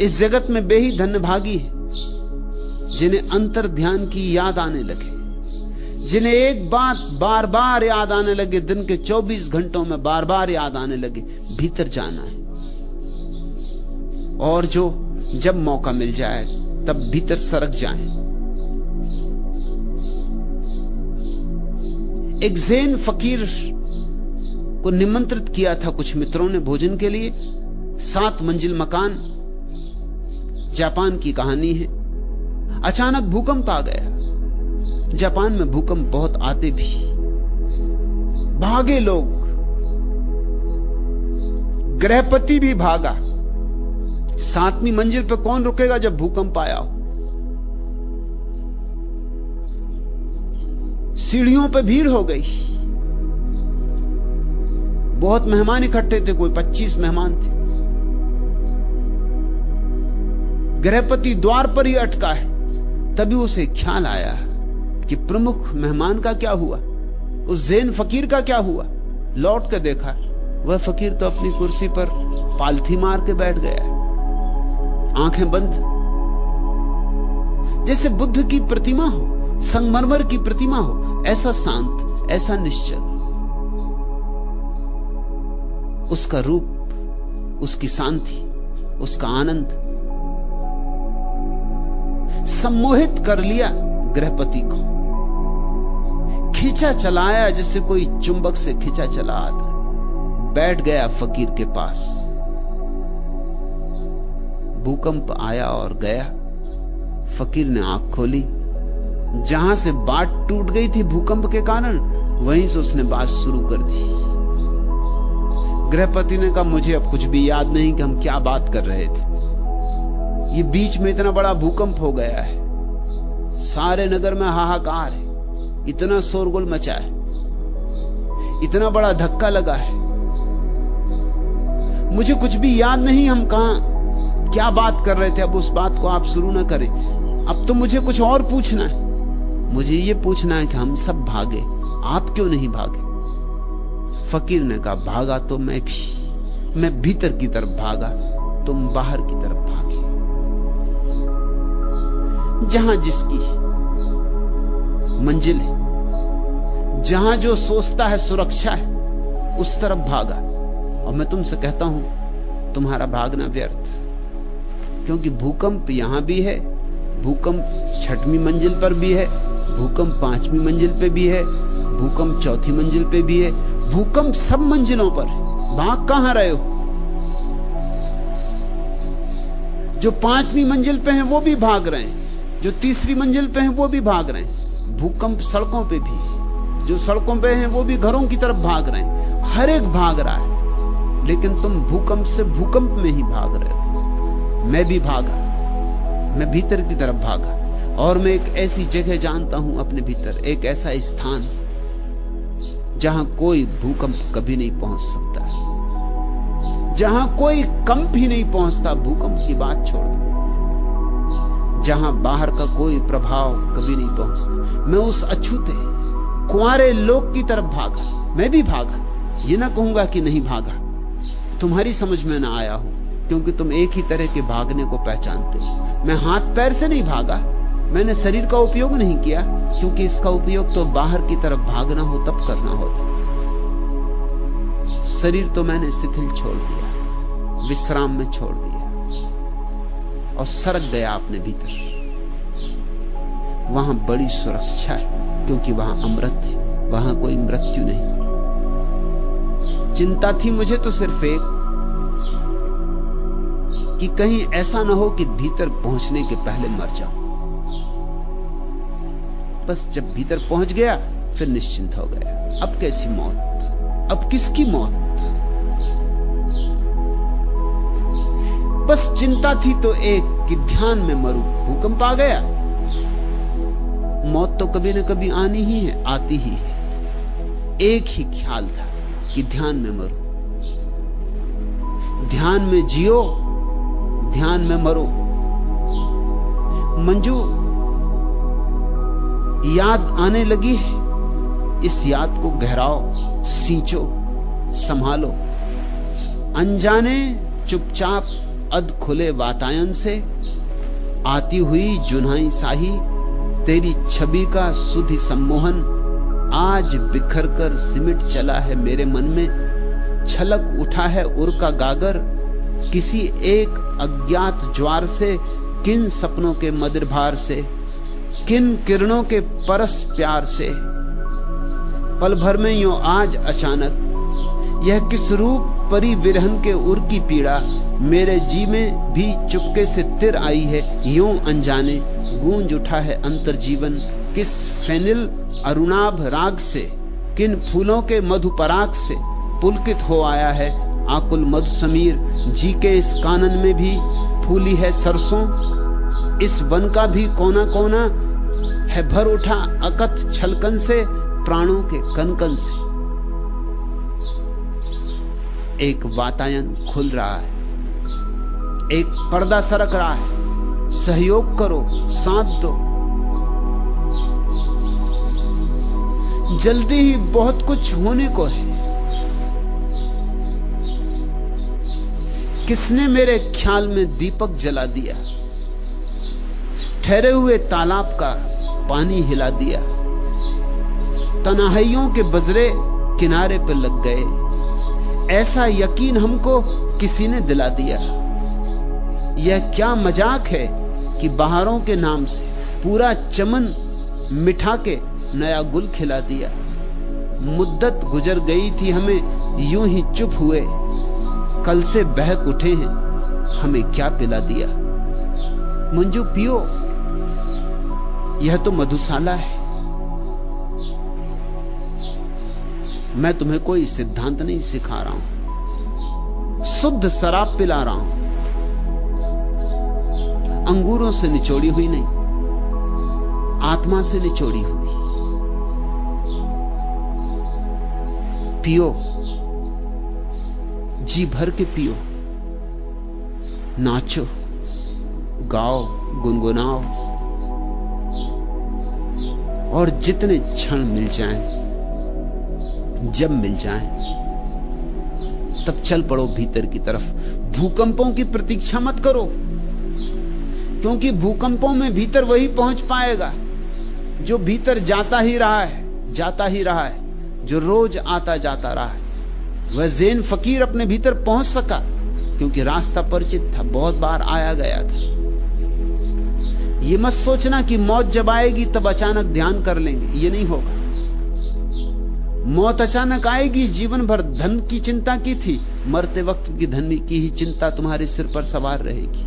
इस जगत में वे ही धन्यभागी है जिन्हें अंतर ध्यान की याद आने लगे, जिन्हें एक बात बार बार याद आने लगे, दिन के 24 घंटों में बार बार याद आने लगे, भीतर जाना है। और जो जब मौका मिल जाए तब भीतर सरक जाएं। एक ज़ैन फकीर को निमंत्रित किया था कुछ मित्रों ने भोजन के लिए। 7 मंजिल मकान, जापान की कहानी है। अचानक भूकंप आ गया। जापान में भूकंप बहुत आते भी, भागे लोग, गृहपति भी भागा। 7वीं मंजिल पे कौन रुकेगा जब भूकंप आया हो? सीढ़ियों पे भीड़ हो गई। बहुत मेहमान इकट्ठे थे, कोई 25 मेहमान थे। गृहपति द्वार पर ही अटका है। तभी उसे ख्याल आया कि प्रमुख मेहमान का क्या हुआ, उस ज़ैन फकीर का क्या हुआ। लौट कर देखा, वह फकीर तो अपनी कुर्सी पर पालथी मार के बैठ गया, आंखें बंद, जैसे बुद्ध की प्रतिमा हो, संगमरमर की प्रतिमा हो, ऐसा शांत, ऐसा निश्चल। उसका रूप, उसकी शांति, उसका आनंद सम्मोहित कर लिया गृहपति को। खींचा चलाया जैसे कोई चुंबक से खींचा चला आता। बैठ गया फकीर के पास। भूकंप आया और गया। फकीर ने आंख खोली। जहां से बात टूट गई थी भूकंप के कारण, वहीं से उसने बात शुरू कर दी। गृहपति ने कहा, मुझे अब कुछ भी याद नहीं कि हम क्या बात कर रहे थे। ये बीच में इतना बड़ा भूकंप हो गया है, सारे नगर में हाहाकार है, इतना शोरगुल मचा है, इतना बड़ा धक्का लगा है, मुझे कुछ भी याद नहीं हम कहां क्या बात कर रहे थे। अब उस बात को आप शुरू ना करें। अब तो मुझे कुछ और पूछना है। मुझे ये पूछना है कि हम सब भागे, आप क्यों नहीं भागे? फकीर ने कहा, भागा तो मैं भी, मैं भीतर की तरफ भागा, तुम बाहर की तरफ भागे। जहां जिसकी मंजिल है, जहां जो सोचता है सुरक्षा है, उस तरफ भागा। और मैं तुमसे कहता हूं, तुम्हारा भागना व्यर्थ, क्योंकि भूकंप यहां भी है, भूकंप 6वीं मंजिल पर भी है, भूकंप 5वीं मंजिल पे भी है, भूकंप 4थी मंजिल पे भी है, भूकंप सब मंजिलों पर है। भाग कहां रहे हो? जो 5वीं मंजिल पे हैं वो भी भाग रहे हैं, जो 3री मंजिल पे हैं वो भी भाग रहे हैं। भूकंप सड़कों पे भी, जो सड़कों पे हैं वो भी घरों की तरफ भाग रहे हैं। हर एक भाग रहा है, लेकिन तुम भूकंप से भूकंप में ही भाग रहे हो। मैं भी भागा, मैं भीतर की तरफ भागा। और मैं एक ऐसी जगह जानता हूं अपने भीतर, एक ऐसा स्थान जहां कोई भूकंप कभी नहीं पहुंच सकता, जहां कोई कंप ही नहीं पहुंचता। भूकंप की बात छोड़ दो, जहां बाहर का कोई प्रभाव कभी नहीं पहुंचता। मैं उस अछूते कुंवारे लोक की तरफ भागा। मैं भी भागा, ये ना कहूंगा कि नहीं भागा। तुम्हारी समझ में ना आया हो, क्योंकि तुम एक ही तरह के भागने को पहचानते हो। मैं हाथ पैर से नहीं भागा, मैंने शरीर का उपयोग नहीं किया, क्योंकि इसका उपयोग तो बाहर की तरफ भागना हो तब करना होता। शरीर तो मैंने शिथिल छोड़ दिया, विश्राम में छोड़ दिया और सरक गया अपने भीतर। वहां बड़ी सुरक्षा है, क्योंकि वहां अमृत है, वहां कोई मृत्यु नहीं। चिंता थी मुझे तो सिर्फ एक, कि कहीं ऐसा ना हो कि भीतर पहुंचने के पहले मर जाऊं। बस जब भीतर पहुंच गया फिर निश्चिंत हो गया। अब कैसी मौत, अब किसकी मौत? बस चिंता थी तो एक कि ध्यान में मरूं। भूकंप आ गया, मौत तो कभी न कभी आनी ही है, आती ही है। एक ही ख्याल था कि ध्यान में मरो, ध्यान में जियो, ध्यान में मरो। मंजू, याद आने लगी है, इस याद को गहराओ, सींचो, संभालो। अनजाने चुपचाप अध खुले वातायन से आती हुई जुन्हाई साही, तेरी छवि का सुधि सम्मोहन आज बिखर कर सिमट चला है मेरे मन में। छलक उठा है उर का गागर किसी एक अज्ञात ज्वार से, किन सपनों के मदिर भार से, किन किरणों के परस प्यार से। पल भर में यूं आज अचानक यह किस रूप परी विरहन के उर की पीड़ा, मेरे जी में भी चुपके से तिर आई है यूं अनजाने। गूंज उठा है अंतर जीवन किस फेनिल अरुणाभ राग से, किन फूलों के मधुपराग से पुलकित हो आया है आकुल मधु समीर। जी के इस कानन में भी फूली है सरसों, इस वन का भी कोना कोना है भर उठा अकथ छलकन से, प्राणों के कनकन से। एक वातायन खुल रहा है, एक पर्दा सरक रहा है। सहयोग करो, साथ दो। जल्दी ही बहुत कुछ होने को है। किसने मेरे ख्याल में दीपक जला दिया, ठहरे हुए तालाब का पानी हिला दिया। तन्हाइयों के बजरे किनारे पर लग गए, ऐसा यकीन हमको किसी ने दिला दिया। यह क्या मजाक है कि बहारों के नाम से पूरा चमन मिठा के नया गुल खिला दिया। मुद्दत गुजर गई थी हमें यूं ही चुप हुए, कल से बहक उठे हैं हमें क्या पिला दिया। मंजू पियो, यह तो मधुशाला है। मैं तुम्हें कोई सिद्धांत नहीं सिखा रहा हूं, शुद्ध शराब पिला रहा हूं, अंगूरों से निचोड़ी हुई नहीं, आत्मा से निचोड़ी हुई। पियो, जी भर के पियो, नाचो, गाओ, गुनगुनाओ, और जितने क्षण मिल जाएं, जब मिल जाएं, तब चल पड़ो भीतर की तरफ। भूकंपों की प्रतीक्षा मत करो, क्योंकि भूकंपों में भीतर वही पहुंच पाएगा जो भीतर जाता ही रहा है, जाता ही रहा है, जो रोज आता जाता रहा है। वह ज़ैन फकीर अपने भीतर पहुंच सका क्योंकि रास्ता परिचित था, बहुत बार आया गया था। ये मत सोचना कि मौत जब आएगी तब अचानक ध्यान कर लेंगे, ये नहीं होगा। मौत अचानक आएगी। जीवन भर धन की चिंता की थी, मरते वक्त की धन की ही चिंता तुम्हारे सिर पर सवार रहेगी।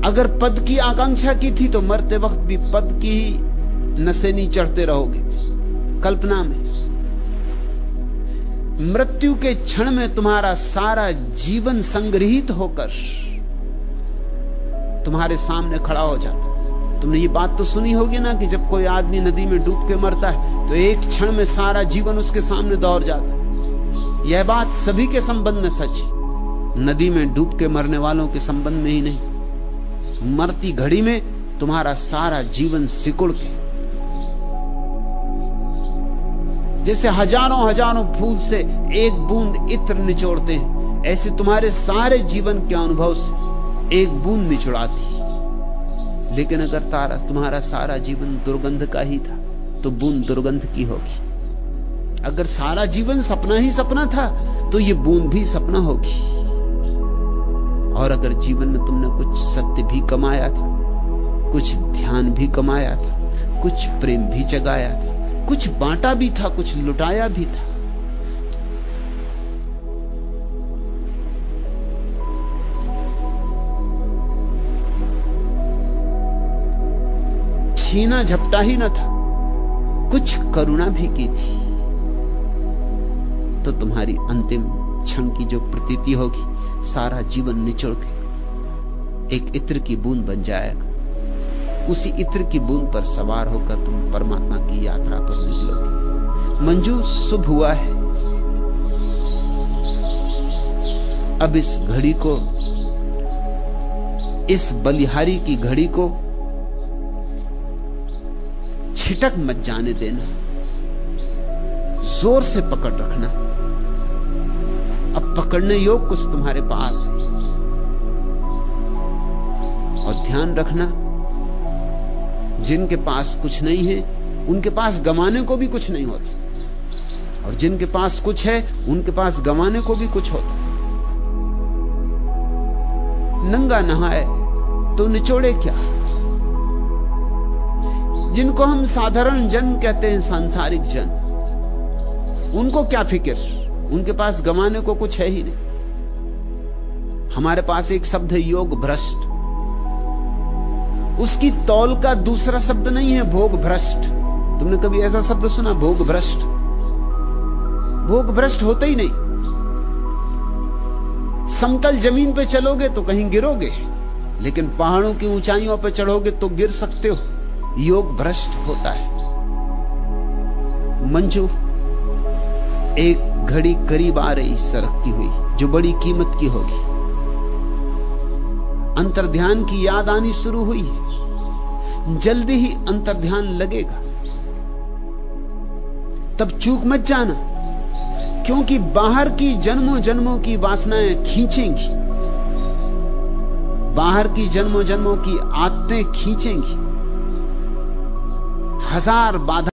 अगर पद की आकांक्षा की थी तो मरते वक्त भी पद की ही नसेनी चढ़ते रहोगे कल्पना में। मृत्यु के क्षण में तुम्हारा सारा जीवन संग्रहित होकर तुम्हारे सामने खड़ा हो जाता। तुमने ये बात तो सुनी होगी ना कि जब कोई आदमी नदी में डूब के मरता है तो एक क्षण में सारा जीवन उसके सामने दौड़ जाता है। यह बात सभी के संबंध में सच है, नदी में डूब के मरने वालों के संबंध में ही नहीं। मरती घड़ी में तुम्हारा सारा जीवन सिकुड़ के, जैसे हजारों हजारों फूल से एक बूंद इत्र निचोड़ते हैं, ऐसे तुम्हारे सारे जीवन के अनुभव से एक बूंद निचोड़ाती। लेकिन अगर तुम्हारा सारा जीवन दुर्गंध का ही था तो बूंद दुर्गंध की होगी। अगर सारा जीवन सपना ही सपना था तो ये बूंद भी सपना होगी। और अगर जीवन में तुमने कुछ सत्य भी कमाया था, कुछ ध्यान भी कमाया था, कुछ प्रेम भी जगाया था, कुछ बांटा भी था, कुछ लुटाया भी था, छीना झपटा ही न था, कुछ करुणा भी की थी, तो तुम्हारी अंतिम क्षण की जो प्रतीति होगी सारा जीवन निचोड़ के एक इत्र की बूंद बन जाएगा। उसी इत्र की बूंद पर सवार होकर तुम परमात्मा की यात्रा पर निकलोगे। मंजू, शुभ हुआ है। अब इस घड़ी को, इस बलिहारी की घड़ी को छिटक मत जाने देना, जोर से पकड़ रखना। अब पकड़ने योग कुछ तुम्हारे पास है। और ध्यान रखना, जिनके पास कुछ नहीं है उनके पास गंवाने को भी कुछ नहीं होता, और जिनके पास कुछ है उनके पास गंवाने को भी कुछ होता। नंगा नहाए तो निचोड़े क्या। जिनको हम साधारण जन कहते हैं, सांसारिक जन, उनको क्या फिक्र, उनके पास गंवाने को कुछ है ही नहीं। हमारे पास एक शब्द है योग भ्रष्ट, उसकी तौल का दूसरा शब्द नहीं है भोग भ्रष्ट। तुमने कभी ऐसा शब्द सुना, भोग भ्रष्ट? भोग भ्रष्ट होते ही नहीं। समतल जमीन पे चलोगे तो कहीं गिरोगे, लेकिन पहाड़ों की ऊंचाइयों पे चढ़ोगे तो गिर सकते हो। योग भ्रष्ट होता है। मंजू, एक घड़ी करीब आ रही सरकती हुई जो बड़ी कीमत की होगी। अंतर्ध्यान की याद आनी शुरू हुई है, जल्दी ही अंतर्ध्यान लगेगा। तब चूक मत जाना, क्योंकि बाहर की जन्मों जन्मों की वासनाएं खींचेंगी, बाहर की जन्मों जन्मों की आदतें खींचेंगी, हजार बाधा